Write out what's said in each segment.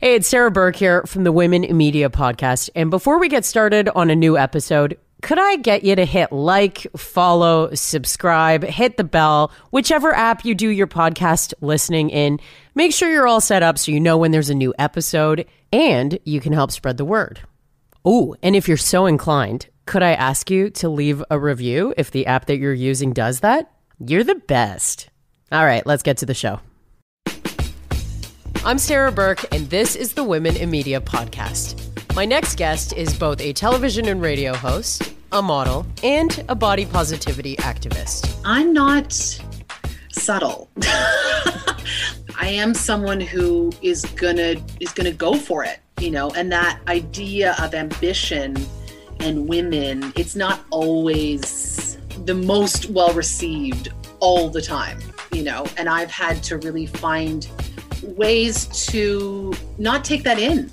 Hey, it's Sarah Burke here from the Women in Media podcast. And before we get started on a new episode, could I get you to hit like, follow, subscribe, hit the bell, whichever app you do your podcast listening in. Make sure you're all set up so you know when there's a new episode and you can help spread the word. Oh, and if you're so inclined, could I ask you to leave a review if the app that you're using does that? You're the best. All right, let's get to the show. I'm Sarah Burke, and this is the Women in Media podcast. My next guest is both a television and radio host, a model, and a body positivity activist. I'm not subtle. I am someone who is gonna go for it, and that idea of ambition and women, it's not always the most well received all the time, and I've had to really find ways to not take that in,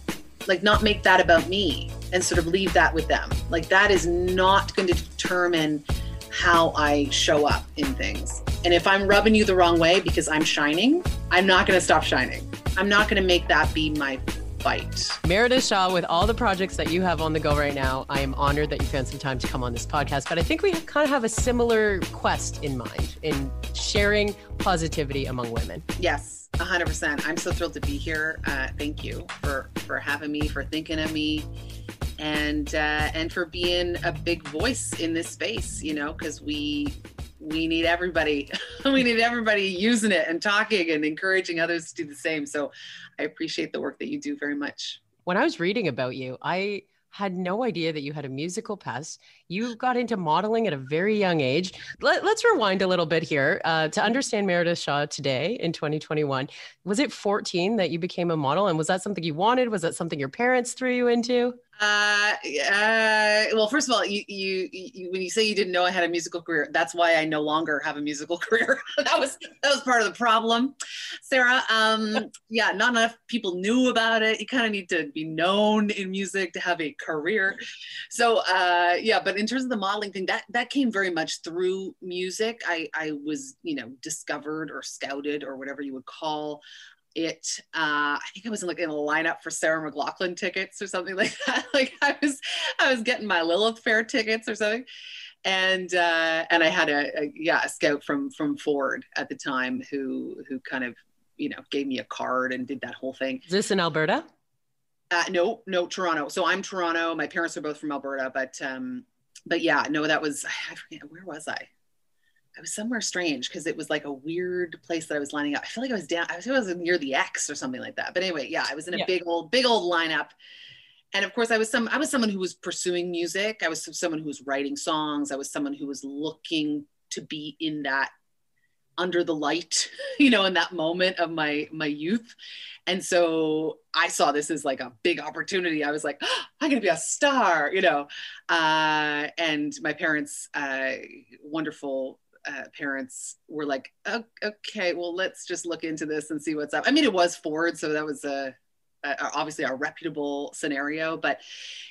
like not make that about me and sort of leave that with them. Like that is not going to determine how I show up in things. And if I'm rubbing you the wrong way because I'm shining, I'm not going to stop shining. I'm not going to make that be my fight. Meredith Shaw, with all the projects that you have on the go right now, I am honored that you found some time to come on this podcast. But I think we kind of have a similar quest in mind in sharing positivity among women. Yes, 100%. I'm so thrilled to be here. Thank you for having me, for thinking of me, and for being a big voice in this space, because we need everybody. We need everybody using it and talking and encouraging others to do the same. So I appreciate the work that you do very much. When I was reading about you, I had no idea that you had a musical past. You got into modeling at a very young age. Let's rewind a little bit here to understand Meredith Shaw today in 2021. Was it 14 that you became a model? And was that something you wanted? Was that something your parents threw you into? Well, first of all, you when you say you didn't know I had a musical career, that's why I no longer have a musical career. that was part of the problem, Sarah. Yeah, not enough people knew about it. You kind of need to be known in music to have a career. So, yeah, but in terms of the modeling thing, that came very much through music. I was, discovered or scouted or whatever you would call it. I think I was in a lineup for Sarah McLachlan tickets or something like that. Like I was getting my Lilith Fair tickets or something. And I had a scout from Ford at the time who kind of, gave me a card and did that whole thing. Is this in Alberta? No, Toronto. So I'm Toronto. My parents are both from Alberta, but yeah, no, that was, I forget, where was I? I was somewhere strange because it was like a weird place that I was lining up. I feel like I was near the X or something like that. But anyway, yeah, I was in a big old lineup. And of course I was someone who was pursuing music. I was someone who was writing songs. I was someone who was looking to be in that under the light, in that moment of my youth. And so I saw this as like a big opportunity. I was like, oh, I'm going to be a star, and my parents, wonderful parents, were like, oh, okay, well, let's just look into this and see what's up. I mean, it was Ford, so that was obviously a reputable scenario, but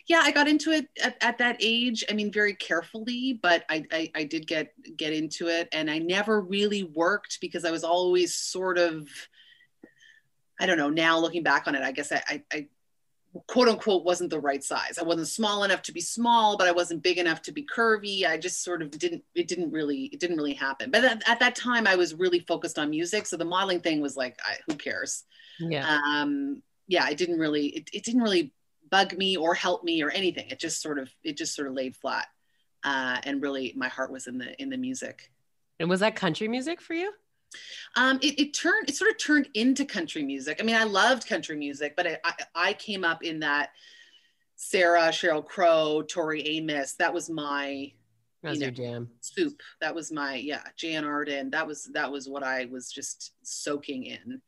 yeah, I got into it at that age. I mean, very carefully, but I did get into it, and I never really worked because I was always sort of, I don't know, now looking back on it, I guess I quote unquote wasn't the right size. I wasn't small enough to be small, but I wasn't big enough to be curvy. I just sort of it didn't really happen. But at that time I was really focused on music. So the modeling thing was like, who cares? Yeah. Yeah, it didn't really bug me or help me or anything. It just sort of laid flat. And really my heart was in the music. And was that country music for you? It sort of turned into country music. I mean, I loved country music, but I came up in that Sarah, Sheryl Crow, Tori Amos. That was my, your jam. Soup. That was my, Jan Arden. That was what I was just soaking in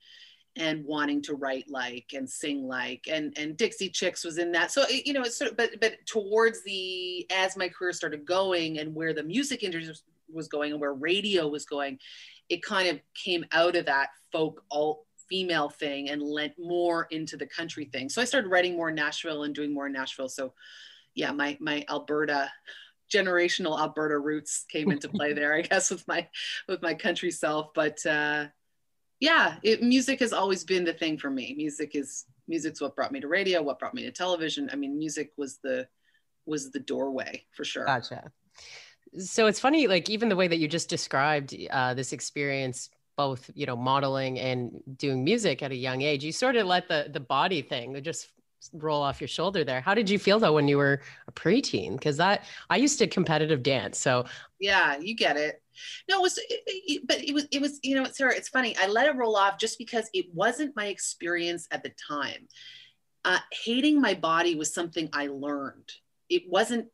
and wanting to write like and sing like, and Dixie Chicks was in that. So, it's sort of, but towards as my career started going and where the music industry was going and where radio was going, it kind of came out of that folk alt female thing and lent more into the country thing. So I started writing more in Nashville and doing more in Nashville. So yeah, my Alberta, generational Alberta roots came into play there, I guess, with my country self. But yeah, music has always been the thing for me. Music is Music's what brought me to radio, what brought me to television. I mean, music was the doorway for sure. Gotcha. So it's funny, like even the way that you just described this experience, both, modeling and doing music at a young age, you sort of let the body thing just roll off your shoulder there. How did you feel though when you were a preteen? Because I used to competitive dance. So yeah, you get it. No, it was, Sarah, it's funny. I let it roll off just because it wasn't my experience at the time. Hating my body was something I learned. It wasn't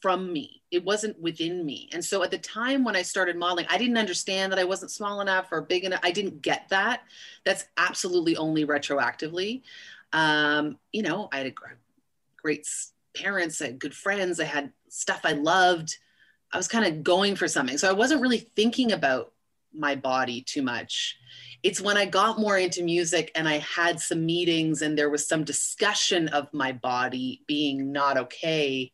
from me. It wasn't within me. And so at the time when I started modeling, I didn't understand that I wasn't small enough or big enough. I didn't get that. That's absolutely only retroactively. I had great parents, I had good friends, I had stuff I loved. I was kind of going for something. So I wasn't really thinking about my body too much. It's when I got more into music and I had some meetings and there was some discussion of my body being not okay,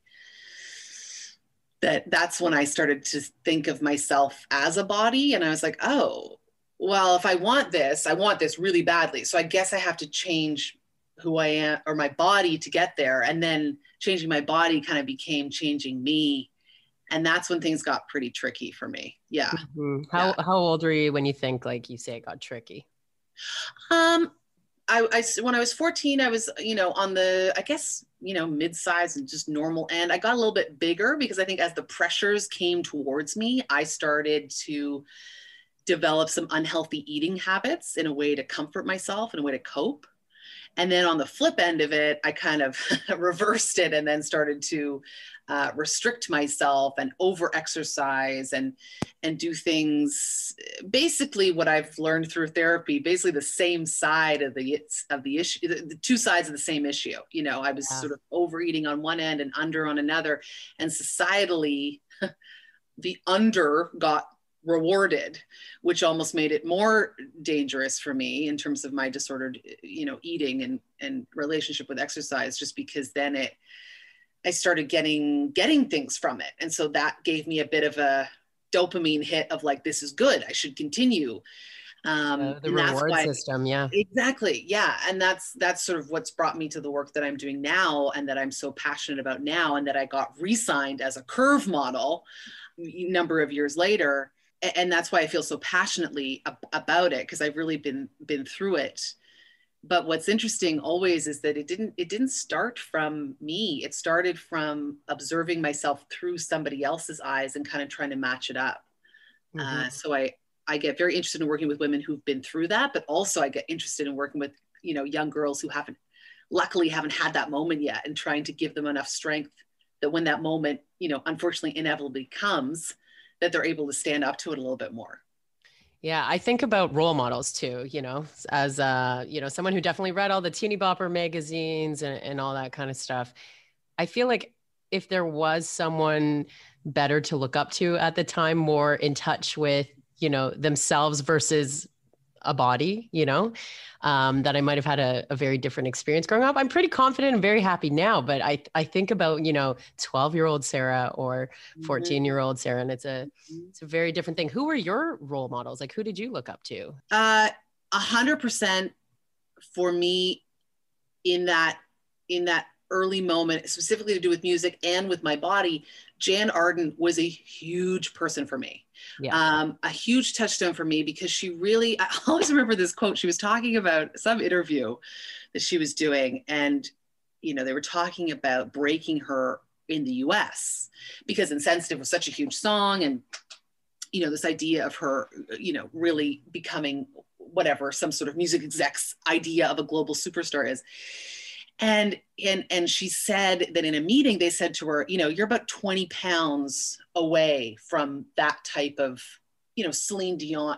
that's when I started to think of myself as a body. And I was like, oh, well, if I want this really badly. So I guess I have to change who I am or my body to get there. And then changing my body kind of became changing me. And that's when things got pretty tricky for me. Yeah. Mm-hmm. How old were you when you think, like you say, it got tricky? When I was 14, I was, on the, I guess, mid-size and just normal end. I got a little bit bigger because I think as the pressures came towards me, I started to develop some unhealthy eating habits in a way to comfort myself, in a way to cope. And then on the flip end of it, I kind of reversed it and then started to restrict myself and over-exercise and do things, basically what I've learned through therapy, basically the same side of the issue, the two sides of the same issue. I was sort of overeating on one end and under on another, and societally the under got rewarded, which almost made it more dangerous for me in terms of my disordered, eating and relationship with exercise, just because then I started getting things from it. And so that gave me a bit of a dopamine hit of like, this is good, I should continue. The reward system. Yeah, exactly. Yeah. And that's sort of what's brought me to the work that I'm doing now and that I'm so passionate about now, and that I got re-signed as a curve model a number of years later. And that's why I feel so passionately about it, because I've really been through it. But what's interesting always is that it didn't start from me. It started from observing myself through somebody else's eyes and kind of trying to match it up. Mm-hmm. So I get very interested in working with women who've been through that, but also I get interested in working with, young girls who luckily haven't had that moment yet, and trying to give them enough strength that when that moment, unfortunately inevitably comes, that they're able to stand up to it a little bit more. Yeah, I think about role models too, as someone who definitely read all the teeny bopper magazines and all that kind of stuff. I feel like if there was someone better to look up to at the time, more in touch with, themselves versus a body, that I might have had a very different experience growing up. I'm pretty confident and very happy now, but I think about, 12-year-old Sarah or 14-year-old Sarah, and it's a very different thing. Who were your role models? Like, who did you look up to? 100% for me in that early moment, specifically to do with music and with my body. Jan Arden was a huge person for me. Yeah. A huge touchstone for me, because I always remember this quote. She was talking about some interview that she was doing, and, they were talking about breaking her in the US because Insensitive was such a huge song. And, this idea of her, really becoming whatever, some sort of music exec's idea of a global superstar is. And she said that in a meeting, they said to her, you're about 20 pounds away from that type of, Celine Dion,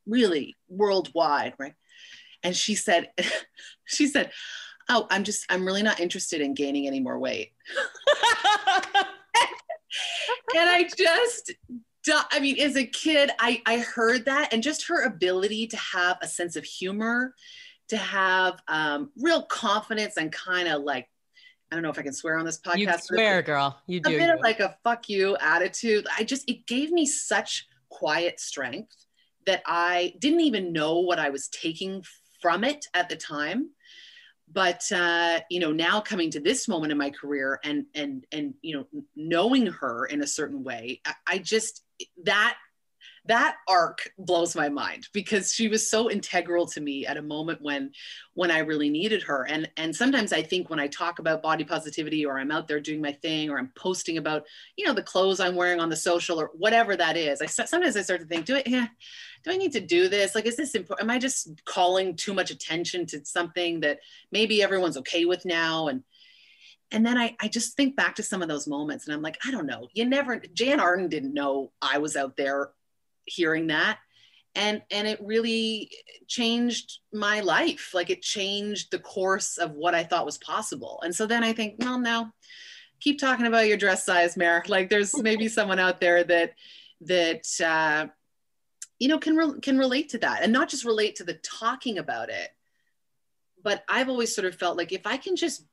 really worldwide, right? And she said, oh, I'm really not interested in gaining any more weight. And as a kid, I heard that, and just her ability to have a sense of humor, to have real confidence, and kind of like, I don't know if I can swear on this podcast. You swear, girl. You do. A bit of like a fuck you attitude. It gave me such quiet strength that I didn't even know what I was taking from it at the time. But, now coming to this moment in my career and, knowing her in a certain way, I just, that arc blows my mind because she was so integral to me at a moment when I really needed her. And sometimes I think when I talk about body positivity, or I'm out there doing my thing, or I'm posting about, the clothes I'm wearing on the social or whatever that is, sometimes I start to think, do I need to do this? Like, is this important? Am I just calling too much attention to something that maybe everyone's okay with now? And then I just think back to some of those moments and I'm like, I don't know. Jan Arden didn't know I was out there hearing that. And it really changed my life. Like, it changed the course of what I thought was possible. And so then I think, well, no, keep talking about your dress size, Mare. Like, there's maybe someone out there that can relate to that, and not just relate to the talking about it. But I've always sort of felt like if I can just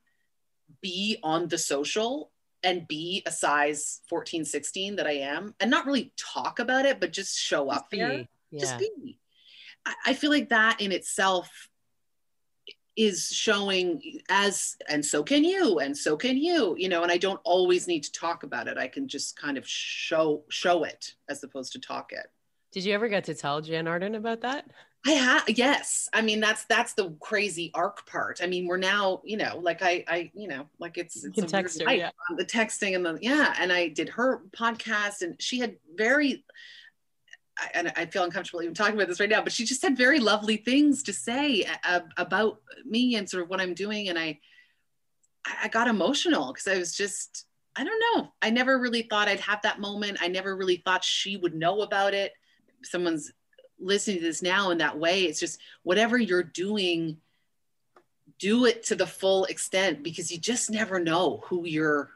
be on the social and be a size 14, 16 that I am, and not really talk about it, but just show up there. Yeah. Just be. I feel like that in itself is showing and so can you, and I don't always need to talk about it. I can just kind of show it as opposed to talk it. Did you ever get to tell Jan Arden about that? Yes. I mean, that's the crazy arc part. I mean, we're now, like like it's you can text her, yeah. The texting and I did her podcast, and she had and I feel uncomfortable even talking about this right now, but she just had very lovely things to say about me and sort of what I'm doing. And I got emotional because I was just, I don't know. I never really thought I'd have that moment. I never really thought she would know about it. Someone's listening to this now in that way. It's just whatever you're doing, do it to the full extent, because you just never know who you're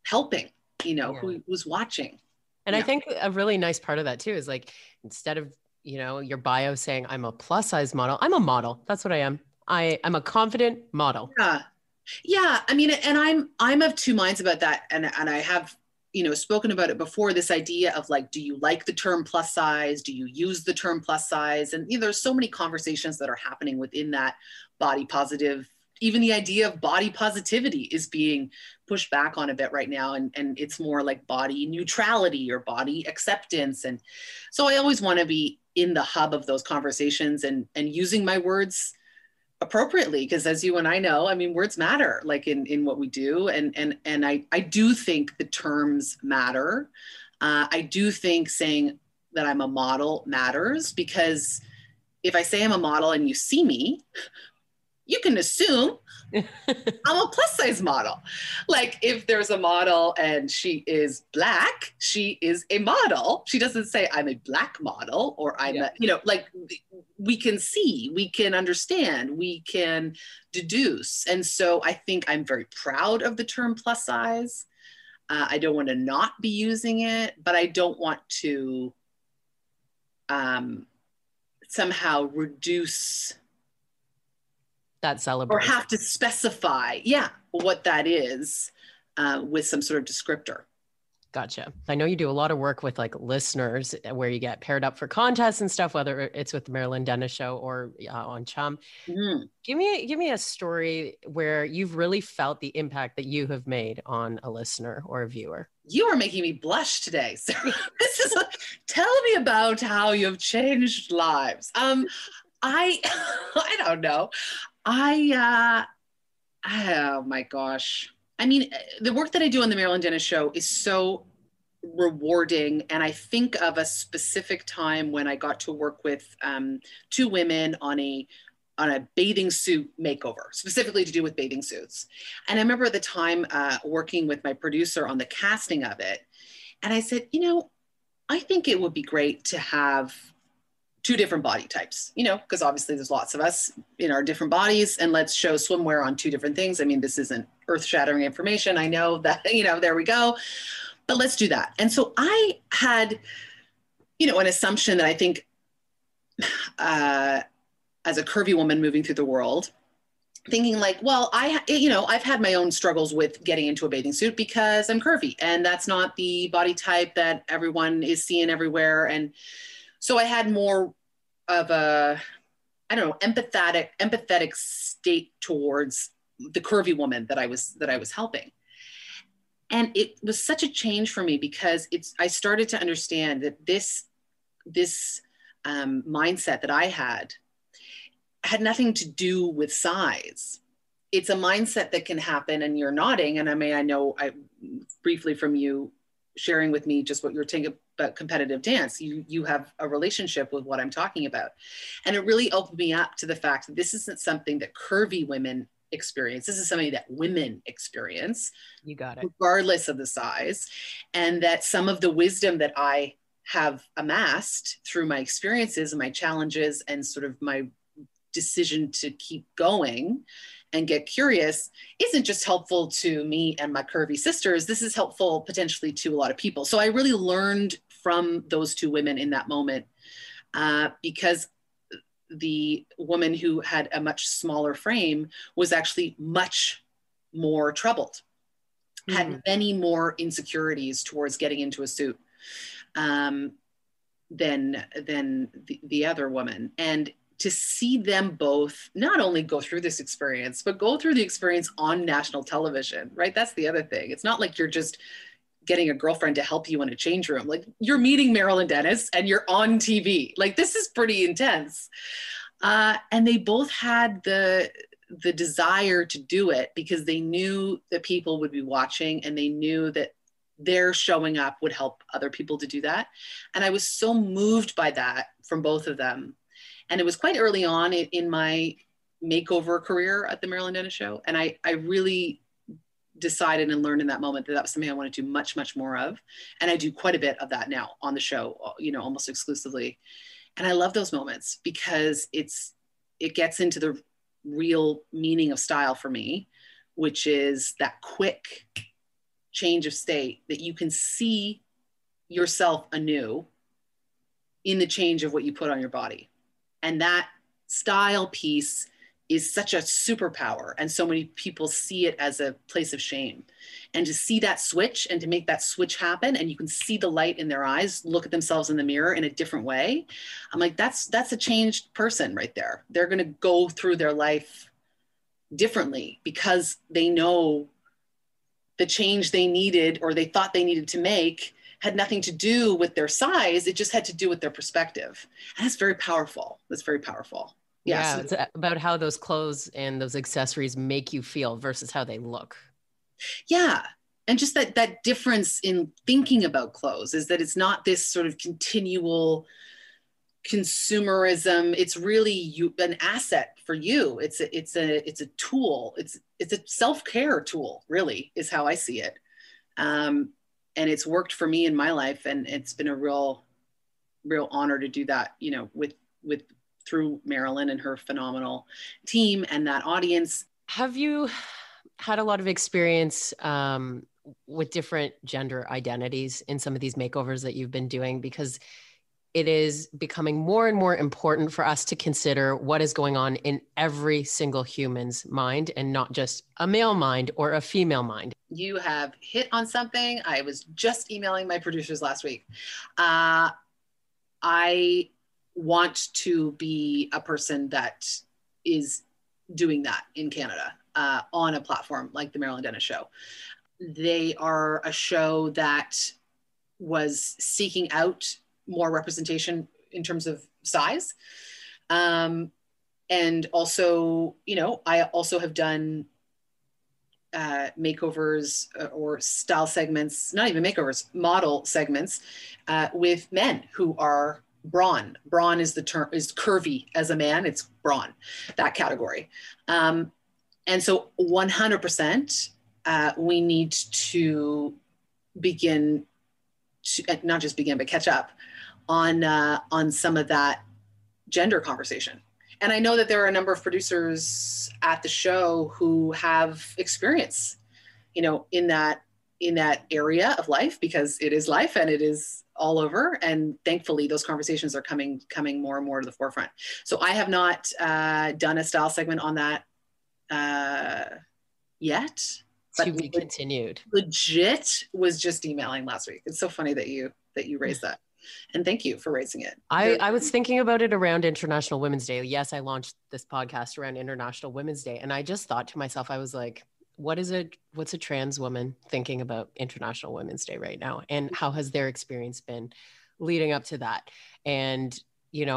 helping, who's watching. And I think a really nice part of that too is like, instead of, your bio saying I'm a plus size model, I'm a model. That's what I am. I'm a confident model. Yeah. I mean, and I'm of two minds about that. And I have, spoken about it before, this idea of like, do you like the term plus size? Do you use the term plus size? And there's so many conversations that are happening within that body positive. Even the idea of body positivity is being pushed back on a bit right now. And it's more like body neutrality or body acceptance. And so I always want to be in the hub of those conversations and using my words appropriately, because as you and I know, I mean, words matter, like in what we do. And I do think the terms matter. I do think saying that I'm a model matters, because if I say I'm a model and you see me, you can assume I'm a plus size model. Like, if there's a model and she is Black, she is a model. She doesn't say I'm a Black model, or I'm like, we can see, we can understand, we can deduce. And so I think I'm very proud of the term plus size. I don't want to not be using it, but I don't want to somehow reduce that celebration, or have to specify, what that is with some sort of descriptor. Gotcha. I know you do a lot of work with like listeners where you get paired up for contests and stuff, whether it's with the Marilyn Denis Show or on Chum. Mm-hmm. Give me a story where you've really felt the impact that you have made on a listener or a viewer. You are making me blush today, Sarah. Tell me about how you've changed lives. I don't know. Oh my gosh. I mean, the work that I do on the Marilyn Denis Show is so rewarding. And I think of a specific time when I got to work with two women on a bathing suit makeover, specifically to do with bathing suits. And I remember at the time working with my producer on the casting of it. And I said, I think it would be great to have two different body types, because obviously there's lots of us in our different bodies, and let's show swimwear on two different things. I mean, this isn't earth-shattering information. I know that, there we go, but let's do that. And so I had, an assumption that I think as a curvy woman moving through the world, thinking like, well, I've had my own struggles with getting into a bathing suit because I'm curvy, and that's not the body type that everyone is seeing everywhere. And so I had more of a I don't know, empathetic state towards the curvy woman that I was helping. And it was such a change for me because I started to understand that this mindset that I had nothing to do with size. It's a mindset that can happen, and you're nodding. And I know briefly from you sharing with me just what you're saying about competitive dance, you have a relationship with what I'm talking about. And it really opened me up to the fact that this isn't something that curvy women experience. This is something that women experience. You got it. Regardless of the size. And that some of the wisdom that I have amassed through my experiences and my challenges and sort of my decision to keep going and get curious isn't just helpful to me and my curvy sisters. This is helpful potentially to a lot of people. So I really learned from those two women in that moment, because the woman who had a much smaller frame was actually much more troubled, had many more insecurities towards getting into a suit than the other woman. And to see them both not only go through this experience, but go through the experience on national television, right? That's the other thing. It's not like you're just getting a girlfriend to help you in a change room. Like, you're meeting Marilyn Denis and you're on TV. Like, this is pretty intense. And they both had the desire to do it because they knew that people would be watching, and they knew that their showing up would help other people to do that. And I was so moved by that from both of them. And it was quite early on in my makeover career at the Marilyn Denis Show. And I really decided and learned in that moment that that was something I wanted to do much, much more of. And I do quite a bit of that now on the show, almost exclusively. And I love those moments because it gets into the real meaning of style for me, which is that quick change of state that you can see yourself anew in the change of what you put on your body. And that style piece is such a superpower. And so many people see it as a place of shame. And to see that switch and to make that switch happen, and you can see the light in their eyes, look at themselves in the mirror in a different way. I'm like, that's a changed person right there. They're going to go through their life differently because they know the change they needed or they thought they needed to make had nothing to do with their size. It just had to do with their perspective. And that's very powerful. That's very powerful. Yeah, it's about how those clothes and those accessories make you feel versus how they look. Yeah. And just that difference in thinking about clothes is that it's not this sort of continual consumerism. It's really an asset for you. It's a tool. It's a self-care tool, really, is how I see it. And it's worked for me in my life. And it's been a real honor to do that, through Marilyn and her phenomenal team and that audience. Have you had a lot of experience with different gender identities in some of these makeovers that you've been doing? Because it is becoming more and more important for us to consider what is going on in every single human's mind and not just a male mind or a female mind. You have hit on something. I was just emailing my producers last week. I want to be a person that is doing that in Canada on a platform like the Marilyn Denis Show. They are a show that was seeking out more representation in terms of size. And also, I also have done makeovers or style segments, not even makeovers, model segments with men who are brawn. Brawn is the term, is curvy as a man. It's brawn, that category. And so 100%, we need to begin to, not just begin, but catch up on some of that gender conversation. And I know that there are a number of producers at the show who have experience, in that area of life, because it is life and it is all over. And thankfully, those conversations are coming more and more to the forefront. So I have not done a style segment on that yet. To be continued. Legit was just emailing last week. It's so funny that you raised that. And thank you for raising it. I was thinking about it around International Women's Day. Yes, I launched this podcast around International Women's Day. And I just thought to myself, I was like, what's a trans woman thinking about International Women's Day right now? And how has their experience been leading up to that? And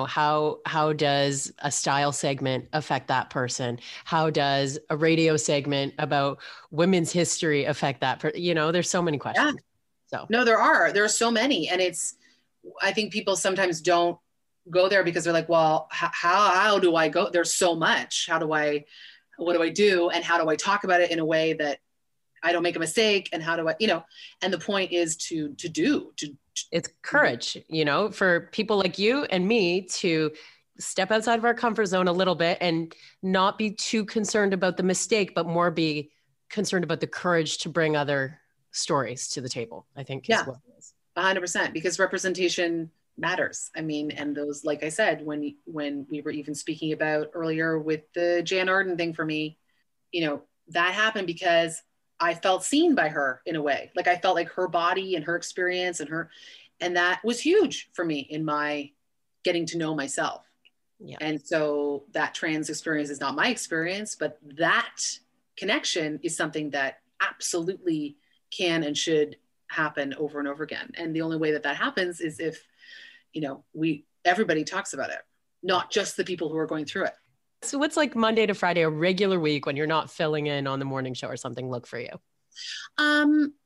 how does a style segment affect that person? How does a radio segment about women's history affect that? There's so many questions. Yeah. No, there are so many. And I think people sometimes don't go there because they're like, well, how do I go? There's so much. What do I do? And how do I talk about it in a way that I don't make a mistake? And how do I, and the point is to it's courage, for people like you and me to step outside of our comfort zone a little bit and not be too concerned about the mistake, but more be concerned about the courage to bring other stories to the table, I think. Yeah, is what it is. 100%, because representation matters. I mean, and those, like I said, when we were even speaking about earlier with the Jan Arden thing for me, that happened because I felt seen by her in a way. Like I felt like her body and her experience and that was huge for me in my getting to know myself. Yeah. And so that trans experience is not my experience, but that connection is something that absolutely can and should happen over and over again. And the only way that happens is if, everybody talks about it, not just the people who are going through it. So what's like Monday to Friday, a regular week when you're not filling in on the morning show or something, look for you?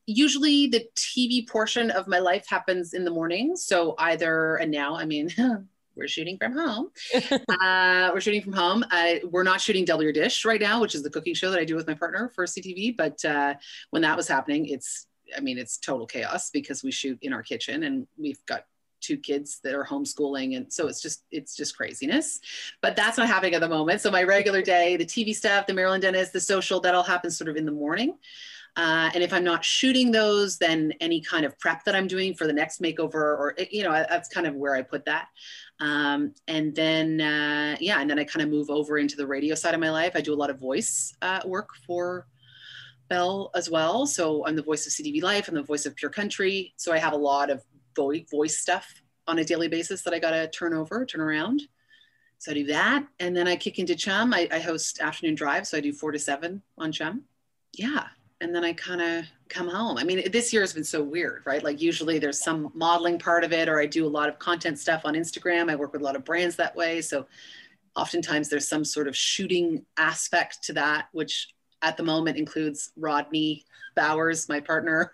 Usually the TV portion of my life happens in the morning. So and now, we're shooting from home. We're not shooting Double Your Dish right now, which is the cooking show that I do with my partner for CTV. But when that was happening, it's total chaos because we shoot in our kitchen and we've got 2 kids that are homeschooling. And so it's just craziness, but that's not happening at the moment. So my regular day, the TV stuff, the Marilyn Denis, the social, that all happens sort of in the morning. And if I'm not shooting those, then any kind of prep that I'm doing for the next makeover or, that's kind of where I put that. And then I kind of move over into the radio side of my life. I do a lot of voice work for Bell as well. So I'm the voice of CTV Life. I'm the voice of Pure Country. So I have a lot of voice stuff on a daily basis that I got to turn around. So I do that. And then I kick into Chum. I host Afternoon Drive. So I do 4 to 7 on Chum. Yeah. And then I kind of come home. This year has been so weird, right? Like usually there's some modeling part of it, or I do a lot of content stuff on Instagram. I work with a lot of brands that way. So oftentimes there's some sort of shooting aspect to that, which at the moment includes Rodney Bowers, my partner,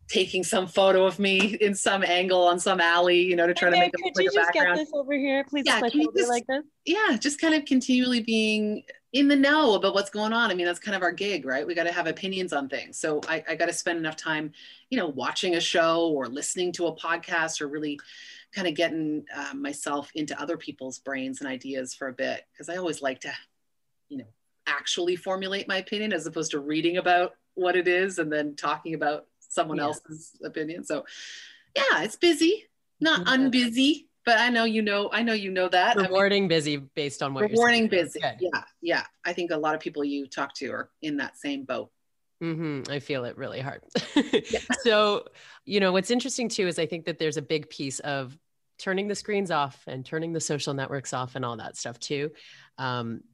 taking some photo of me in some angle on some alley, to try to make it look like a background. Could you just get this over here, please? Yeah, like this? Yeah, just kind of continually being in the know about what's going on. That's kind of our gig, right? We got to have opinions on things. So I got to spend enough time, watching a show or listening to a podcast or really kind of getting myself into other people's brains and ideas for a bit. Because I always like to, actually formulate my opinion as opposed to reading about what it is and then talking about someone else's opinion. So yeah, it's busy, not unbusy, but I know you know that. Rewarding busy based on what rewarding you're busy. Okay. Yeah. I think a lot of people you talk to are in that same boat. Mm-hmm. I feel it really hard. So, what's interesting too, is I think that there's a big piece of turning the screens off and turning the social networks off and all that stuff too.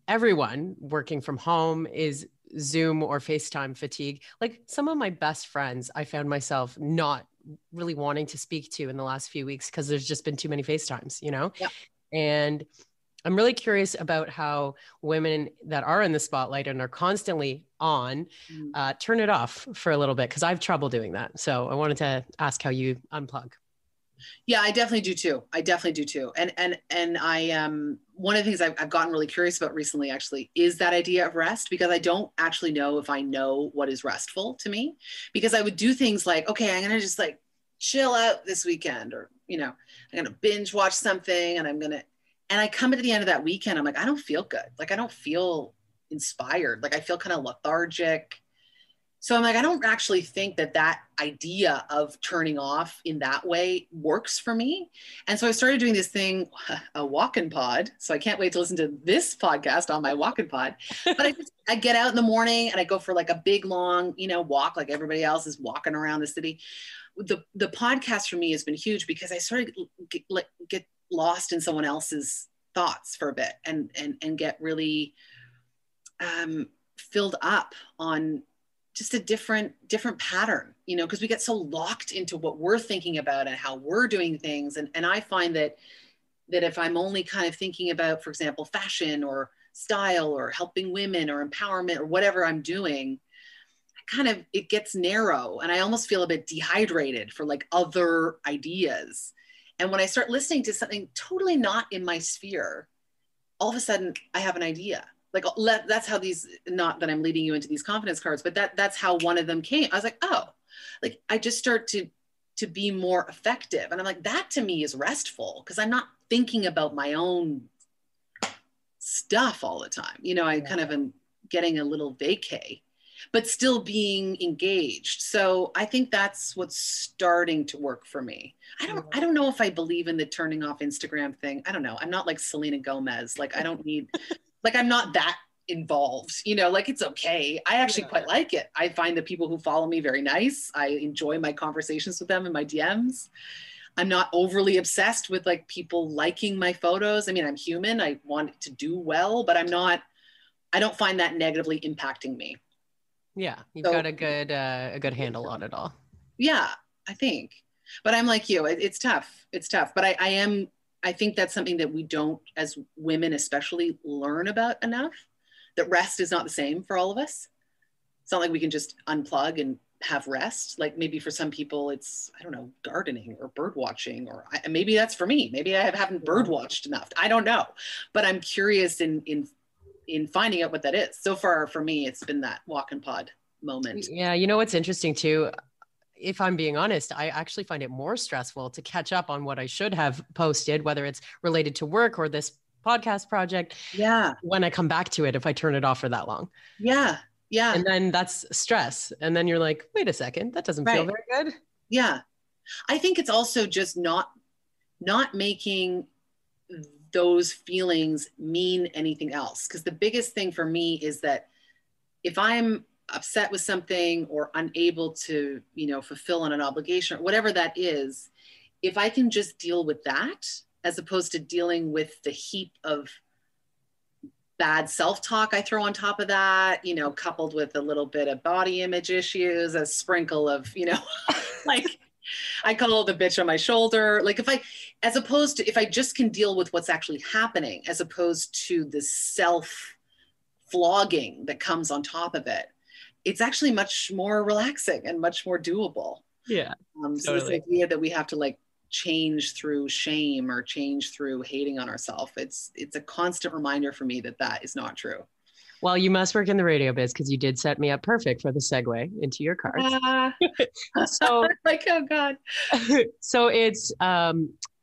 Everyone working from home is Zoom or FaceTime fatigue. Like some of my best friends, I found myself not really wanting to speak to in the last few weeks because there's just been too many FaceTimes, Yeah. And I'm really curious about how women that are in the spotlight and are constantly on, turn it off for a little bit, because I have trouble doing that. So I wanted to ask how you unplug. Yeah, I definitely do too. And I, one of the things I've gotten really curious about recently actually is that idea of rest, because I don't actually know if I know what is restful to me, because I would do things like, okay, I'm going to just like chill out this weekend, or, I'm going to binge watch something and and I come to the end of that weekend, I'm like, I don't feel good. Like, I don't feel inspired. Like I feel kind of lethargic. So I'm like, I don't actually think that idea of turning off in that way works for me. And so I started doing this thing, a walk-in pod. So I can't wait to listen to this podcast on my walk-in pod. But I get out in the morning and I go for like a big, long, walk, like everybody else is walking around the city. the podcast for me has been huge because I sort of get lost in someone else's thoughts for a bit and get really filled up on just a different pattern, you know, because we get so locked into what we're thinking about and how we're doing things. And I find that if I'm only kind of thinking about, for example, fashion or style or helping women or empowerment or whatever I'm doing, it gets narrow and I almost feel a bit dehydrated for like other ideas. And when I start listening to something totally not in my sphere, all of a sudden I have an idea. Like that's how these, not that I'm leading you into these confidence cards, but that's how one of them came. I was like, oh, like I just start to be more effective. And I'm like, that to me is restful because I'm not thinking about my own stuff all the time. You know, I kind of am getting a little vacay, but still being engaged. So I think that's what's starting to work for me. I don't know if I believe in the turning off Instagram thing. I don't know. I'm not like Selena Gomez. Like I don't need, like I'm not that involved, you know, like it's okay. I actually quite like it. I find the people who follow me very nice. I enjoy my conversations with them in my DMs. I'm not overly obsessed with like people liking my photos. I mean, I'm human. I want it to do well, but I don't find that negatively impacting me. Yeah. You've got a good handle on it all. Yeah, I think, but I'm like you, it's tough. It's tough, but I think that's something that we don't, as women especially, learn about enough, that rest is not the same for all of us. It's not like we can just unplug and have rest. Like maybe for some people it's, I don't know, gardening or bird watching, or maybe that's for me. Maybe I haven't bird watched enough. I don't know, but I'm curious in finding out what that is. So far for me, it's been that walk and pod moment. Yeah. You know, what's interesting too, if I'm being honest, I actually find it more stressful to catch up on what I should have posted, whether it's related to work or this podcast project. Yeah. When I come back to it, if I turn it off for that long. Yeah. Yeah. And then that's stress. And then you're like, wait a second, that doesn't feel very good. Yeah. I think it's also just not making those feelings mean anything else. Because the biggest thing for me is that if I'm upset with something or unable to, you know, fulfill on an obligation or whatever that is, if I can just deal with that, as opposed to dealing with the heap of bad self-talk I throw on top of that, you know, coupled with a little bit of body image issues, a sprinkle of, you know, like I call the bitch on my shoulder. Like if I just can deal with what's actually happening, as opposed to the self flogging that comes on top of it, it's actually much more relaxing and much more doable. Yeah. So this idea that we have to like change through shame or change through hating on ourselves, it's a constant reminder for me that is not true. Well, you must work in the radio biz because you did set me up perfect for the segue into your cards. So like, oh God. So it's a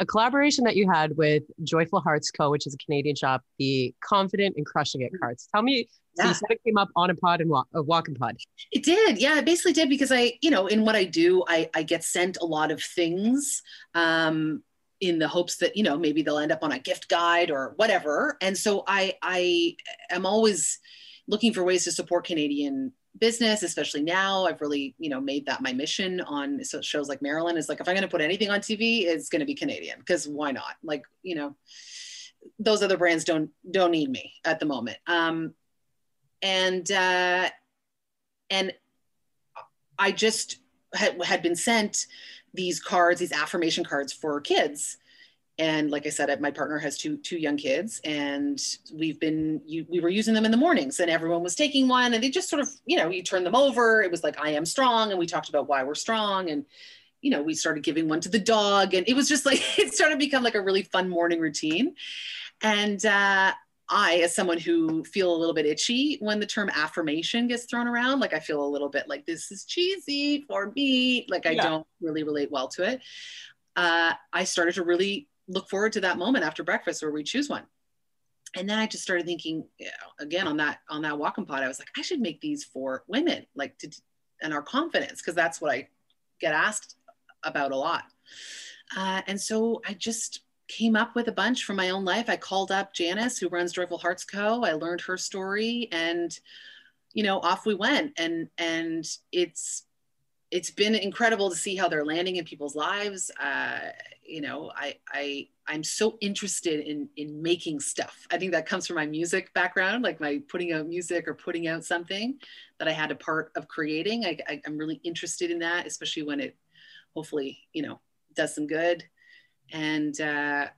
collaboration that you had with Joyful Hearts Co., which is a Canadian shop, the Confident and Crushing It cards. Tell me, so you said it came up on a pod and walk and pod. It did. Yeah, it basically did, because I, you know, in what I do, I get sent a lot of things in the hopes that, you know, maybe they'll end up on a gift guide or whatever. And so I am always looking for ways to support Canadian business, especially now. I've really, you know, made that my mission on shows like Marilyn. Is like, if I'm going to put anything on TV, it's going to be Canadian, because why not? Like, you know, those other brands don't need me at the moment. And I just had been sent these cards, these affirmation cards for kids. And like I said, my partner has two young kids, and we were using them in the mornings, and everyone was taking one, and they just sort of, you know, you turn them over. It was like, I am strong. And we talked about why we're strong. And, you know, we started giving one to the dog, and it was just like, it started to become like a really fun morning routine. And, I, as someone who feel a little bit itchy when the term affirmation gets thrown around, like I feel a little bit like this is cheesy for me. Like I don't really relate well to it. I started to really look forward to that moment after breakfast where we choose one. And then I just started thinking, you know, again, on that walk and pod, I was like, I should make these for women, like and our confidence, because that's what I get asked about a lot. And so I just came up with a bunch from my own life. I called up Janice, who runs Joyful Hearts Co. I learned her story, and, you know, off we went. And it's it's been incredible to see how they're landing in people's lives. I'm so interested in making stuff. I think that comes from my music background, like my putting out music or putting out something that I had a part of creating. I'm really interested in that, especially when it hopefully, does some good. And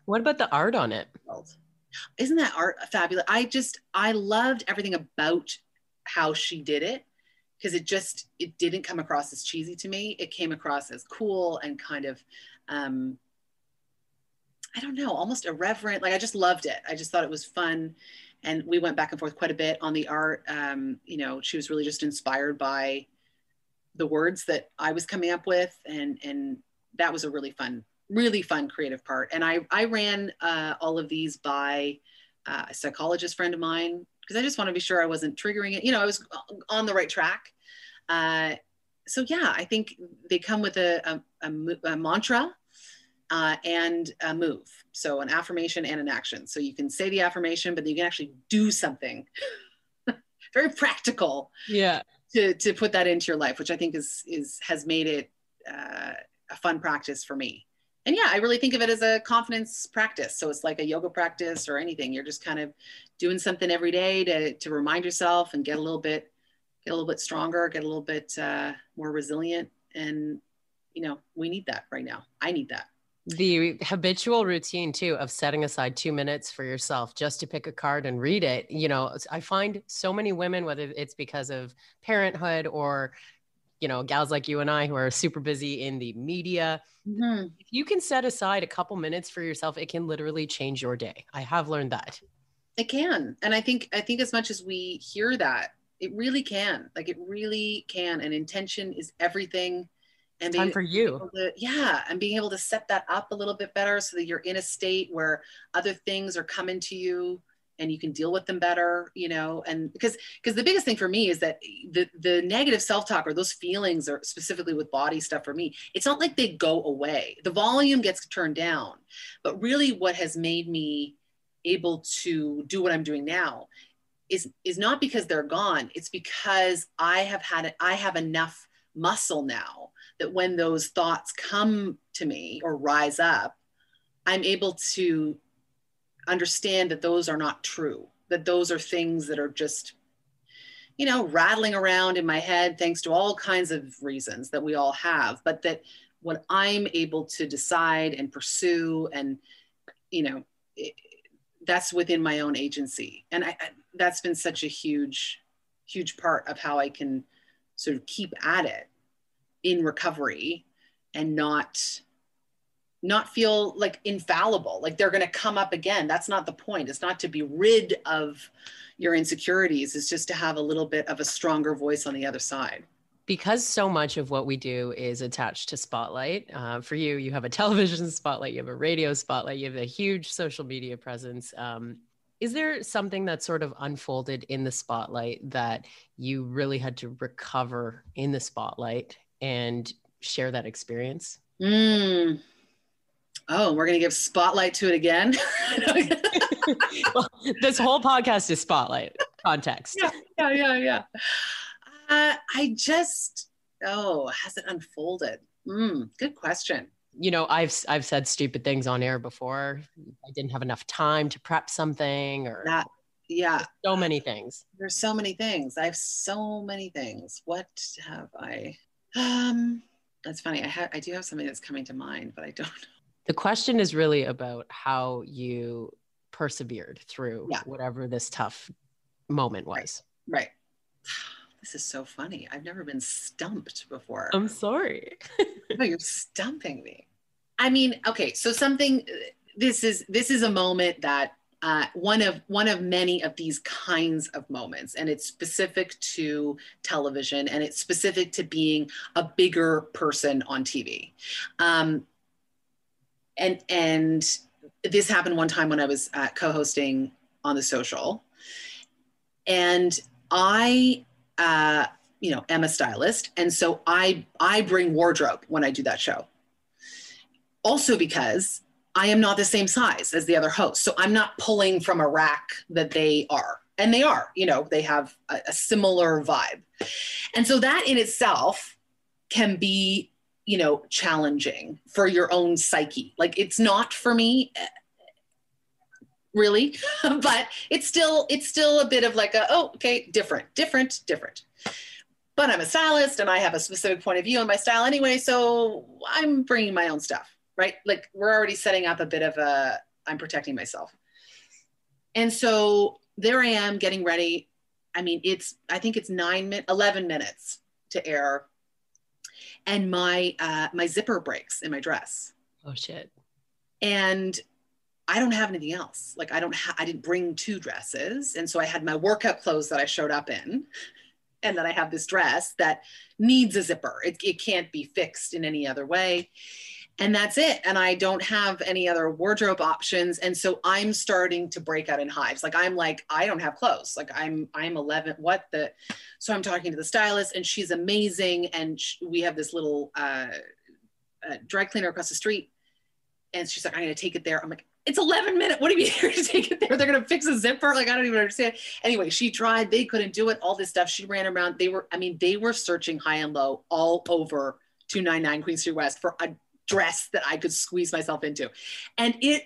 what about the art on it? Isn't that art fabulous? I loved everything about how she did it, because it didn't come across as cheesy to me. It came across as cool and kind of, I don't know, almost irreverent. Like, I just loved it. I just thought it was fun. And we went back and forth quite a bit on the art. She was really just inspired by the words that I was coming up with. And that was a really fun creative part. And I ran all of these by a psychologist friend of mine, because I just want to be sure I wasn't triggering it. I was on the right track. So yeah, I think they come with a mantra and a move. So an affirmation and an action. So you can say the affirmation, but you can actually do something very practical. Yeah. To put that into your life, which I think has made it a fun practice for me. And yeah, I really think of it as a confidence practice. So it's like a yoga practice or anything. You're just kind of doing something every day to remind yourself and get a little bit stronger, get a little bit more resilient. And, we need that right now. I need that. The habitual routine too of setting aside 2 minutes for yourself just to pick a card and read it. I find so many women, whether it's because of parenthood or, gals like you and I who are super busy in the media, if you can set aside a couple minutes for yourself, it can literally change your day. I have learned that. It can. And I think as much as we hear that, it really can. Like, it really can. And intention is everything. And time for you. And being able to set that up a little bit better so that you're in a state where other things are coming to you and you can deal with them better, and because the biggest thing for me is that the negative self-talk or those feelings, or specifically with body stuff for me, it's not like they go away. The volume gets turned down, but really what has made me able to do what I'm doing now is not because they're gone. It's because I have enough muscle now that when those thoughts come to me or rise up, I'm able to understand that those are not true, that those are things that are just, rattling around in my head, thanks to all kinds of reasons that we all have, but that what I'm able to decide and pursue and, that's within my own agency. And that's been such a huge, huge part of how I can sort of keep at it in recovery and not feel like infallible, like they're going to come up again. That's not the point. It's not to be rid of your insecurities. It's just to have a little bit of a stronger voice on the other side. Because so much of what we do is attached to spotlight. For you have a television spotlight, you have a radio spotlight, you have a huge social media presence. Is there something that sort of unfolded in the spotlight that you really had to recover in the spotlight and share that experience? Oh, we're going to give spotlight to it again. Well, this whole podcast is spotlight context. Yeah. Has it unfolded? Good question. I've said stupid things on air before. I didn't have enough time to prep something or that. Yeah. So many things. There's so many things. I have so many things. What have I? That's funny. I do have something that's coming to mind, but I don't know. The question is really about how you persevered through whatever this tough moment was. Right. This is so funny. I've never been stumped before. I'm sorry. No, you're stumping me. I mean, okay. So this is a moment that one of many of these kinds of moments, and it's specific to television, and it's specific to being a bigger person on TV. And this happened one time when I was co-hosting on The Social, and I am a stylist, and so I bring wardrobe when I do that show. Also because I am not the same size as the other hosts. So I'm not pulling from a rack that they are. And they are, they have a similar vibe. And so that in itself can be, challenging for your own psyche. Like, it's not for me really, but it's still a bit of like different. But I'm a stylist and I have a specific point of view on my style anyway. So I'm bringing my own stuff, right? Like, we're already setting up a bit of I'm protecting myself. And so there I am getting ready. I mean, I think it's 11 minutes to air. And my zipper breaks in my dress. Oh shit. And I don't have anything else. Like, I didn't bring 2 dresses. And so I had my workout clothes that I showed up in. And then I have this dress that needs a zipper. It can't be fixed in any other way. And that's it. And I don't have any other wardrobe options. And so I'm starting to break out in hives. Like, I don't have clothes. Like, I'm 11. So I'm talking to the stylist, and she's amazing. And we have this little dry cleaner across the street. And she's like, I'm going to take it there. I'm like, it's 11 minutes. What do you mean you're going to take it there? They're going to fix a zipper? Like, I don't even understand. Anyway, she tried. They couldn't do it. All this stuff. She ran around. They were searching high and low all over 299 Queen Street West for a dress that I could squeeze myself into. And it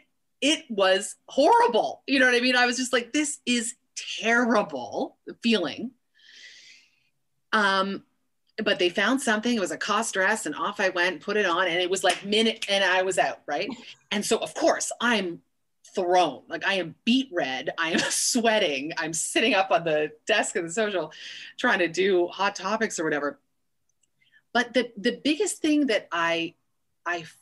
was horrible. You know what I mean? I was just like, this is terrible feeling. But they found something. It was a cost dress, and off I went, put it on, and it was like minute, and I was out, right? And so, of course, I'm thrown. Like, I am beet red. I am sweating. I'm sitting up on the desk of the social trying to do hot topics or whatever. But the biggest thing that I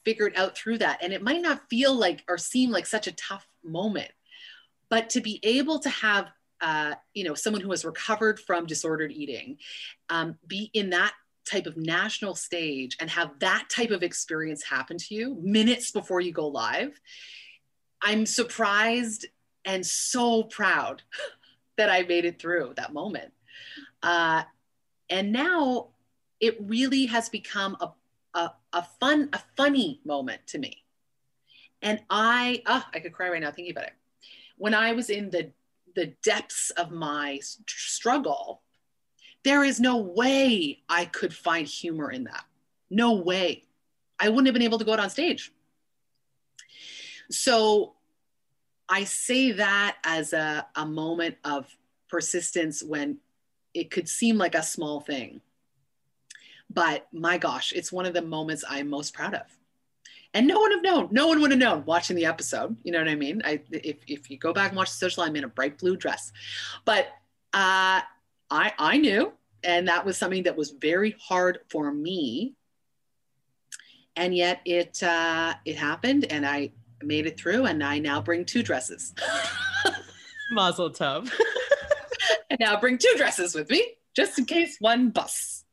figured out through that, and it might not feel like or seem like such a tough moment, but to be able to have someone who has recovered from disordered eating, be in that type of national stage and have that type of experience happen to you minutes before you go live. I'm surprised and so proud that I made it through that moment. And now it really has become a funny moment to me. And I could cry right now thinking about it. When I was in the depths of my struggle, there is no way I could find humor in that. No way. I wouldn't have been able to go out on stage. So I say that as a moment of persistence when it could seem like a small thing. But my gosh, it's one of the moments I'm most proud of. And no one would have known watching the episode. You know what I mean? If you go back and watch the social, I'm in a bright blue dress. But I knew, and that was something that was very hard for me. And yet it happened, and I made it through, and I now bring 2 dresses. Mazel tov. And now bring 2 dresses with me, just in case one busts.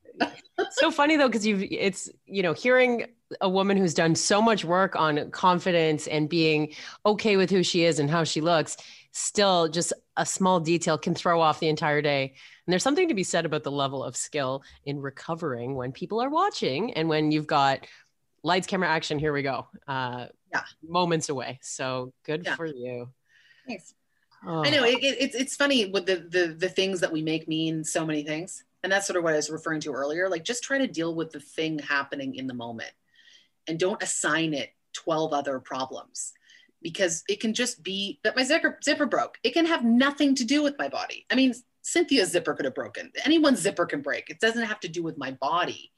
So funny though, because it's hearing a woman who's done so much work on confidence and being okay with who she is and how she looks, still just a small detail can throw off the entire day. And there's something to be said about the level of skill in recovering when people are watching and when you've got lights, camera, action, here we go. Moments away. So good for you. Thanks. Oh. I know it's funny with the things that we make mean so many things. And that's sort of what I was referring to earlier. Like, just try to deal with the thing happening in the moment and don't assign it 12 other problems, because it can just be that my zipper broke. It can have nothing to do with my body. I mean, Cynthia's zipper could have broken. Anyone's zipper can break. It doesn't have to do with my body.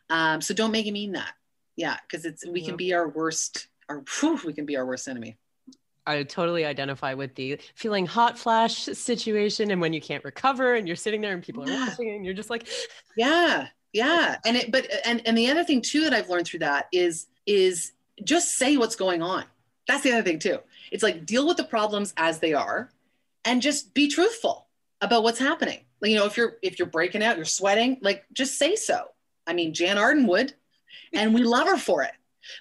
So don't make it mean that. Yeah. Cause we can be our worst enemy. I totally identify with the feeling hot flash situation, and when you can't recover and you're sitting there and people are watching and you're just like, yeah. And the other thing too that I've learned through that is just say what's going on. That's the other thing too. It's like, deal with the problems as they are and just be truthful about what's happening. Like, if you're breaking out, you're sweating, like, just say so. I mean, Jan Arden would, and we love her for it.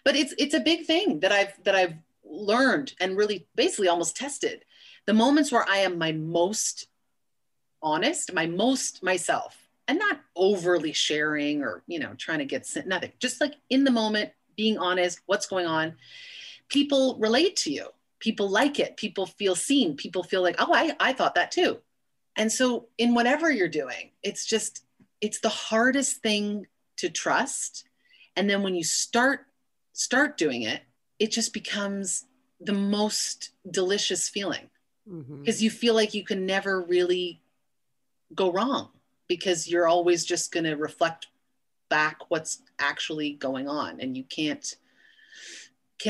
But it's a big thing that I've learned and really basically almost tested. The moments where I am my most honest, my most myself, and not overly sharing or, trying to get nothing, just like in the moment, being honest, what's going on. People relate to you. People like it. People feel seen. People feel like, oh, I thought that too. And so in whatever you're doing, it's the hardest thing to trust. And then when you start doing it, it just becomes the most delicious feeling, because you feel like you can never really go wrong, because you're always just going to reflect back what's actually going on, and you can't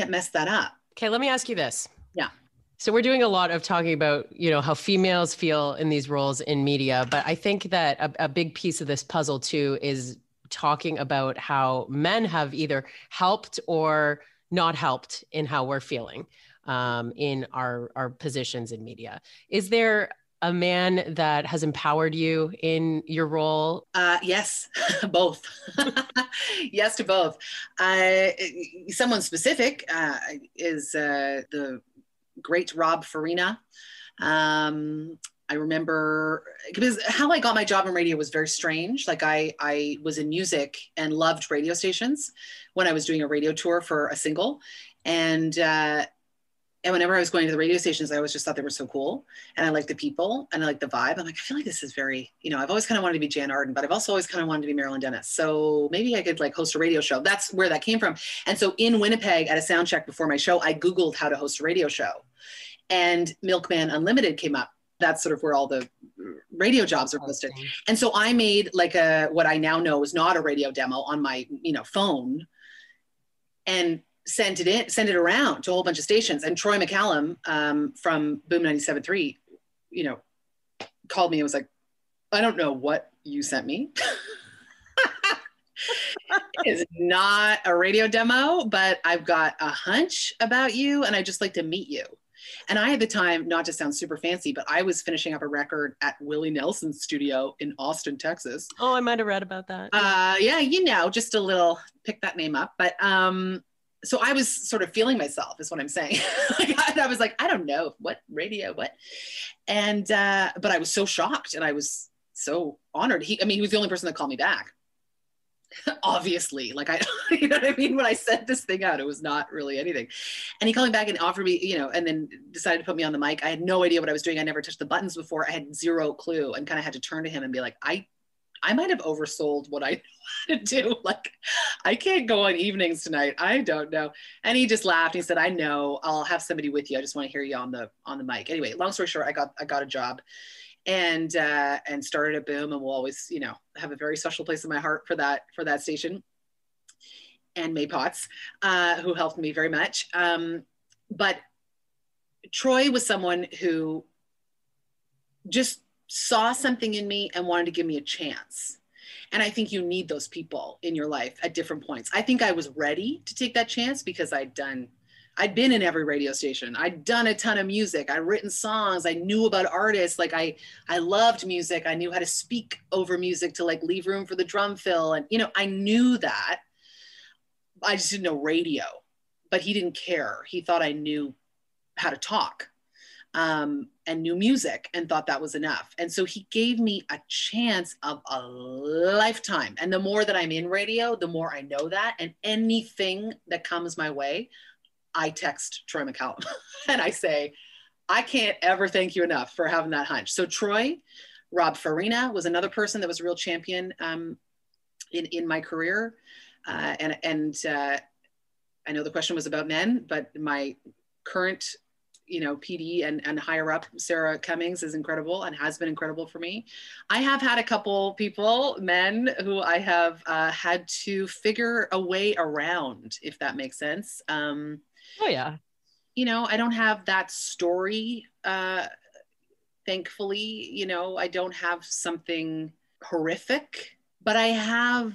mess that up. Okay, let me ask you this. Yeah. So we're doing a lot of talking about, how females feel in these roles in media, but I think that a big piece of this puzzle too is talking about how men have either helped or not helped in how we're feeling in our positions in media. Is there a man that has empowered you in your role? Yes, both. Yes to both. Someone specific is the great Rob Farina. I remember, because how I got my job in radio was very strange. Like I was in music and loved radio stations when I was doing a radio tour for a single. And whenever I was going to the radio stations, I always just thought they were so cool. And I liked the people and I liked the vibe. I'm like, I feel like this is very, I've always kind of wanted to be Jan Arden, but I've also always kind of wanted to be Marilyn Denis. So maybe I could like host a radio show. That's where that came from. And so in Winnipeg at a sound check before my show, I Googled how to host a radio show, and Milkman Unlimited came up. That's sort of where all the radio jobs are listed. And so I made like what I now know is not a radio demo on my, phone, and sent it around to a whole bunch of stations. And Troy McCallum from Boom 97.3, called me and was like, I don't know what you sent me. It's not a radio demo, but I've got a hunch about you and I'd just like to meet you. And I, at the time, not to sound super fancy, but I was finishing up a record at Willie Nelson's studio in Austin, Texas. Oh, I might have read about that. Yeah, just a little, pick that name up. But so I was sort of feeling myself, is what I'm saying. I was like, I don't know what radio, what. And, but I was so shocked and I was so honored. He was the only person that called me back. Obviously, like you know what I mean? When I sent this thing out, it was not really anything. And he called me back and offered me, and then decided to put me on the mic. I had no idea what I was doing. I never touched the buttons before. I had zero clue, and kind of had to turn to him and be like, I might have oversold what I know how to do. Like, I can't go on evenings tonight. I don't know. And he just laughed. He said, I know, I'll have somebody with you. I just want to hear you on the mic. Anyway, long story short, I got a job. And started at Boom, and will always, have a very special place in my heart for that station. And May Potts, who helped me very much. But Troy was someone who just saw something in me and wanted to give me a chance. And I think you need those people in your life at different points. I think I was ready to take that chance because I'd been in every radio station. I'd done a ton of music. I'd written songs. I knew about artists. Like I loved music. I knew how to speak over music to like leave room for the drum fill. And, I knew that. I just didn't know radio, but he didn't care. He thought I knew how to talk and knew music and thought that was enough. And so he gave me a chance of a lifetime. And the more that I'm in radio, the more I know that. And anything that comes my way, I text Troy McCallum and I say, I can't ever thank you enough for having that hunch. So Troy, Rob Farina was another person that was a real champion in my career. And I know the question was about men, but my current, PD and higher up, Sarah Cummings, is incredible and has been incredible for me. I have had a couple people, men, who I have had to figure a way around, if that makes sense. Oh yeah. I don't have that story. Thankfully, I don't have something horrific, but I have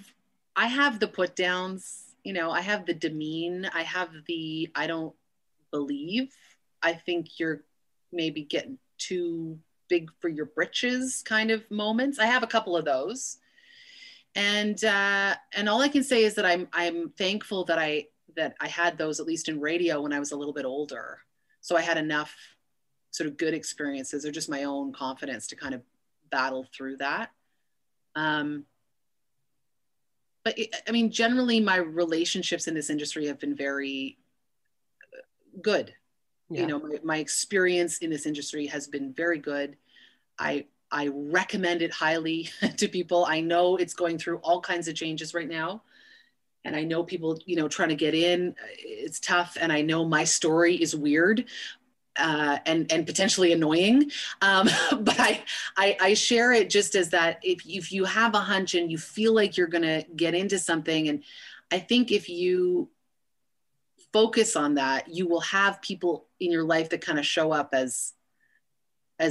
the put downs, I have the demean. I have the, I don't believe. I think you're maybe getting too big for your britches kind of moments. I have a couple of those. And all I can say is that I'm thankful that I had those, at least in radio, when I was a little bit older. So I had enough sort of good experiences, or just my own confidence to kind of battle through that. But generally my relationships in this industry have been very good. Yeah. My experience in this industry has been very good. I I recommend it highly to people. I know it's going through all kinds of changes right now. And I know people, trying to get in, it's tough. And I know my story is weird and potentially annoying. But I share it just as that if you have a hunch and you feel like you're going to get into something, and I think if you focus on that, you will have people in your life that kind of show up as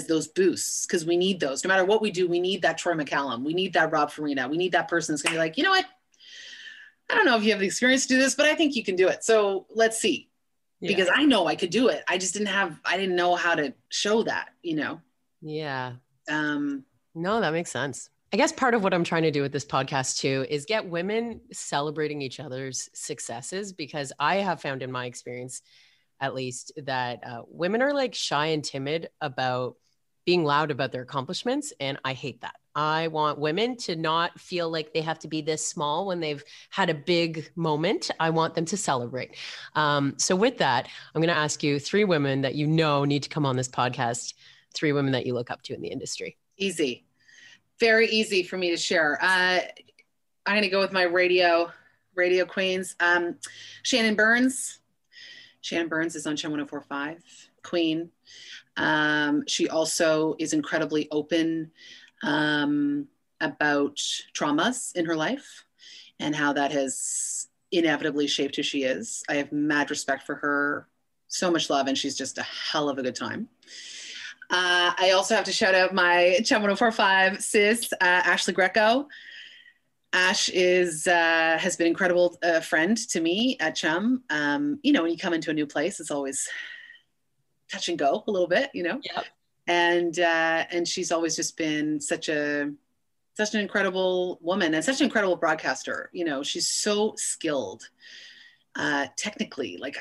those boosts, because we need those. No matter what we do, we need that Troy McCallum. We need that Rob Farina. We need that person that's going to be like, you know what? I don't know if you have the experience to do this, but I think you can do it. So let's see. Yeah. Because I know I could do it. I just I didn't know how to show that, Yeah. No, that makes sense. I guess part of what I'm trying to do with this podcast too is get women celebrating each other's successes, because I have found in my experience, at least, that women are like shy and timid about being loud about their accomplishments. And I hate that. I want women to not feel like they have to be this small when they've had a big moment. I want them to celebrate. So with that, I'm going to ask you 3 women that need to come on this podcast, 3 women that you look up to in the industry. Easy. Very easy for me to share. I'm going to go with my radio queens. Shannon Burns. Shannon Burns is on Chum 104.5, Queen. She also is incredibly open about traumas in her life and how that has inevitably shaped who she is. I have mad respect for her, so much love, and she's just a hell of a good time. I also have to shout out my Chum 104.5 sis, Ashley Greco. Ash has been an incredible friend to me at Chum. When you come into a new place, it's always touch and go a little bit, Yep. And she's always just been such an incredible woman and such an incredible broadcaster. She's so skilled technically. Like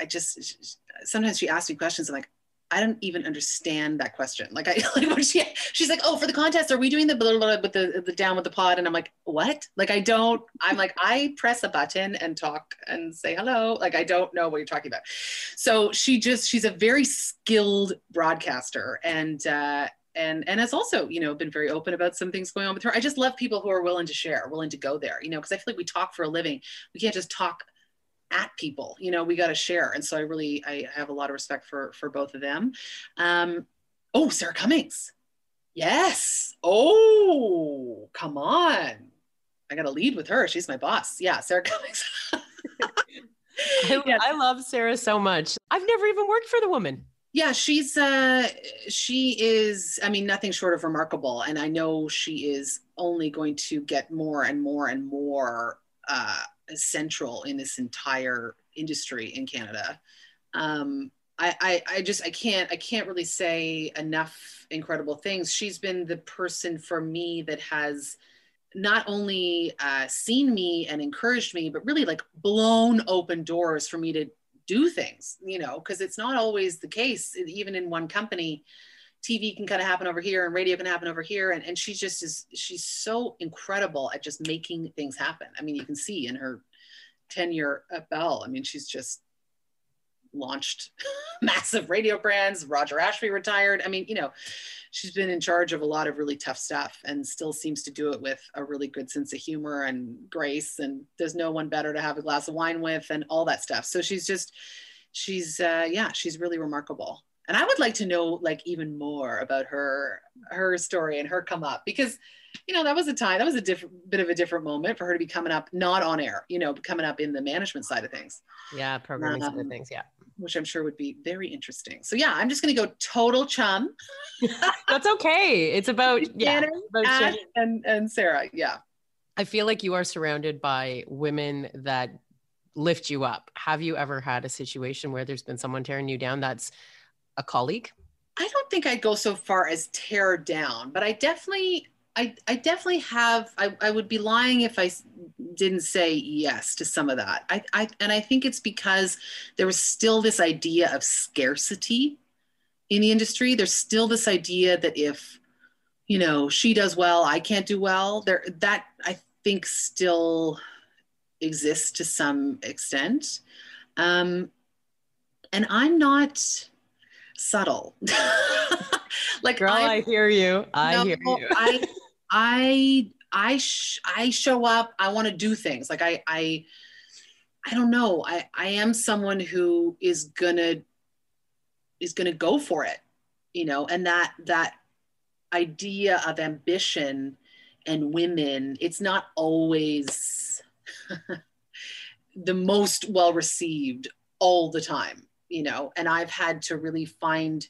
sometimes she asks me questions. I'm like, I don't even understand that question. When she's like, oh, for the contest, are we doing the blah, blah, blah, with the down with the pod? And I'm like, what? I press a button and talk and say hello. I don't know what you're talking about. So she's a very skilled broadcaster and has also, been very open about some things going on with her. I just love people who are willing to share, willing to go there, because I feel like we talk for a living. We can't just talk at people, we got to share. And so I have a lot of respect for both of them. Sarah Cummings. Yes. Oh, come on. I got to lead with her. She's my boss. Yeah. Sarah Cummings. I love Sarah so much. I've never even worked for the woman. Yeah. She is, nothing short of remarkable. And I know she is only going to get more and more and more, central in this entire industry in Canada. I can't really say enough incredible things. She's been the person for me that has not only seen me and encouraged me, but really blown open doors for me to do things, because it's not always the case. Even in one company, TV can kind of happen over here and radio can happen over here. And she's so incredible at just making things happen. You can see in her tenure at Bell, she's just launched massive radio brands. Roger Ashby retired. She's been in charge of a lot of really tough stuff and still seems to do it with a really good sense of humor and grace. And there's no one better to have a glass of wine with and all that stuff. So she's really remarkable. And I would like to know even more about her story and her come up, because, that was a bit of a different moment for her to be coming up, not on air, coming up in the management side of things. Yeah. Programming side of things. Yeah. Which I'm sure would be very interesting. So yeah, I'm just going to go total Chum. That's okay. It's about, Ash and Sarah. Yeah. I feel like you are surrounded by women that lift you up. Have you ever had a situation where there's been someone tearing you down that's a colleague? I don't think I'd go so far as tear down, but I definitely have. I would be lying if I didn't say yes to some of that. I think it's because there was still this idea of scarcity in the industry. There's still this idea that if, she does well, I can't do well. That I think still exists to some extent. And I'm not subtle. Like, girl, I hear you. I hear you. I show up. I want to do things. Like I don't know. I am someone who is gonna go for it, and that idea of ambition and women, it's not always the most well received all the time, and I've had to really find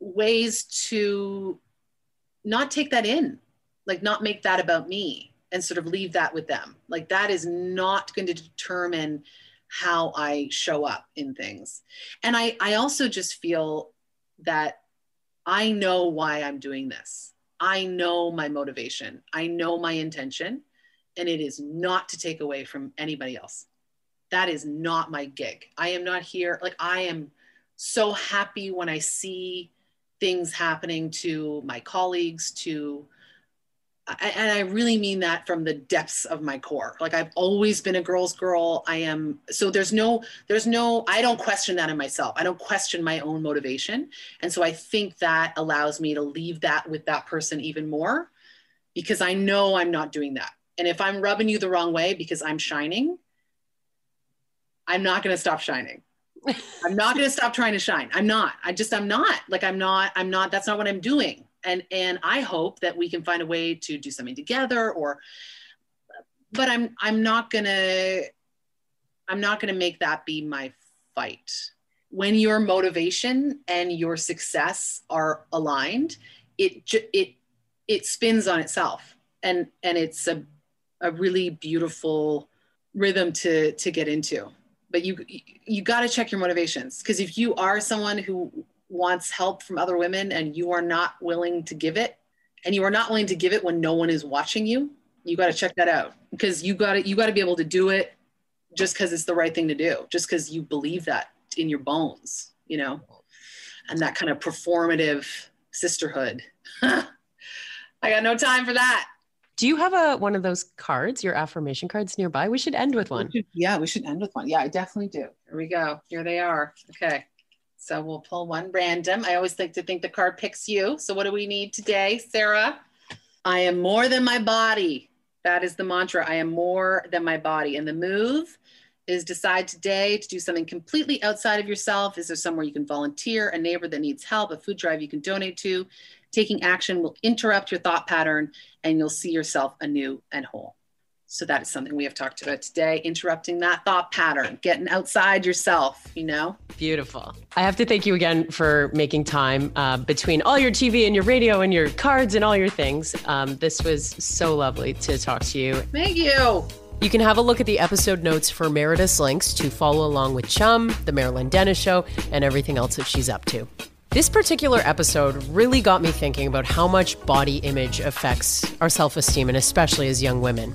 ways to not take that in, like not make that about me and sort of leave that with them. Like that is not going to determine how I show up in things. And I also just feel that I know why I'm doing this. I know my motivation. I know my intention, and it is not to take away from anybody else. That is not my gig. I am not here. Like, I am so happy when I see things happening to my colleagues, and I really mean that from the depths of my core. Like, I've always been a girl's girl. So there's no, I don't question that in myself. I don't question my own motivation. And so I think that allows me to leave that with that person even more, because I know I'm not doing that. And if I'm rubbing you the wrong way because I'm shining, I'm not going to stop shining. I'm not going to stop trying to shine. I'm not. That's not what I'm doing. And I hope that we can find a way to do something together, but I'm not going to make that be my fight. When your motivation and your success are aligned, it spins on itself. And it's a really beautiful rhythm to get into. But you got to check your motivations, because if you are someone who wants help from other women and you are not willing to give it, and you are not willing to give it when no one is watching you, you got to check that out, because you got to be able to do it just because it's the right thing to do, just because you believe that in your bones, and that kind of performative sisterhood. I got no time for that. Do you have one of those cards, your affirmation cards nearby? We should end with one. We should end with one. Yeah, I definitely do. Here we go. Here they are. Okay. So we'll pull one random. I always like to think the card picks you. So what do we need today, Sarah? I am more than my body. That is the mantra. I am more than my body. And the move is decide today to do something completely outside of yourself. Is there somewhere you can volunteer, a neighbor that needs help, a food drive you can donate to? Taking action will interrupt your thought pattern, and you'll see yourself anew and whole. So that is something we have talked about today, interrupting that thought pattern, getting outside yourself, Beautiful. I have to thank you again for making time between all your TV and your radio and your cards and all your things. This was so lovely to talk to you. Thank you. You can have a look at the episode notes for Meredith's links to follow along with Chum, the Marilyn Denis Show, and everything else that she's up to. This particular episode really got me thinking about how much body image affects our self-esteem, and especially as young women.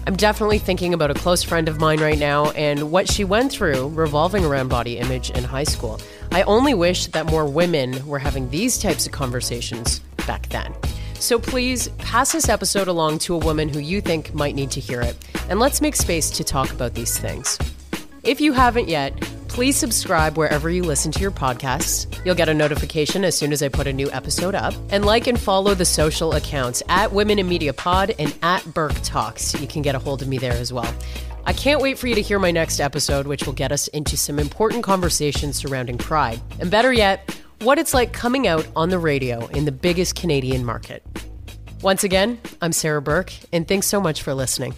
I'm definitely thinking about a close friend of mine right now and what she went through revolving around body image in high school. I only wish that more women were having these types of conversations back then. So please pass this episode along to a woman who you think might need to hear it, and let's make space to talk about these things. If you haven't yet, please subscribe wherever you listen to your podcasts. You'll get a notification as soon as I put a new episode up. And like and follow the social accounts at Women in Media Pod and at Burke Talks. You can get a hold of me there as well. I can't wait for you to hear my next episode, which will get us into some important conversations surrounding pride. And better yet, what it's like coming out on the radio in the biggest Canadian market. Once again, I'm Sarah Burke, and thanks so much for listening.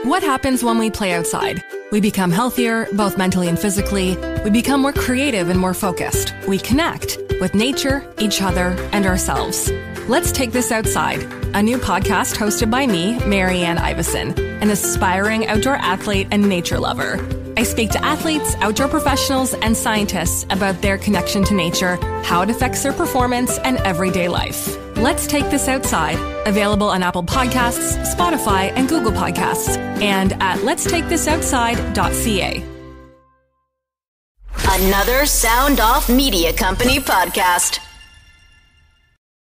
What happens when we play outside? We become healthier, both mentally and physically. We become more creative and more focused. We connect with nature, each other, and ourselves. Let's Take This Outside, a new podcast hosted by me, Marianne Iveson, an aspiring outdoor athlete and nature lover. I speak to athletes, outdoor professionals, and scientists about their connection to nature, how it affects their performance, and everyday life. Let's Take This Outside, available on Apple Podcasts, Spotify, and Google Podcasts, and at letstakethisoutside.ca. Another Sound Off Media Company podcast.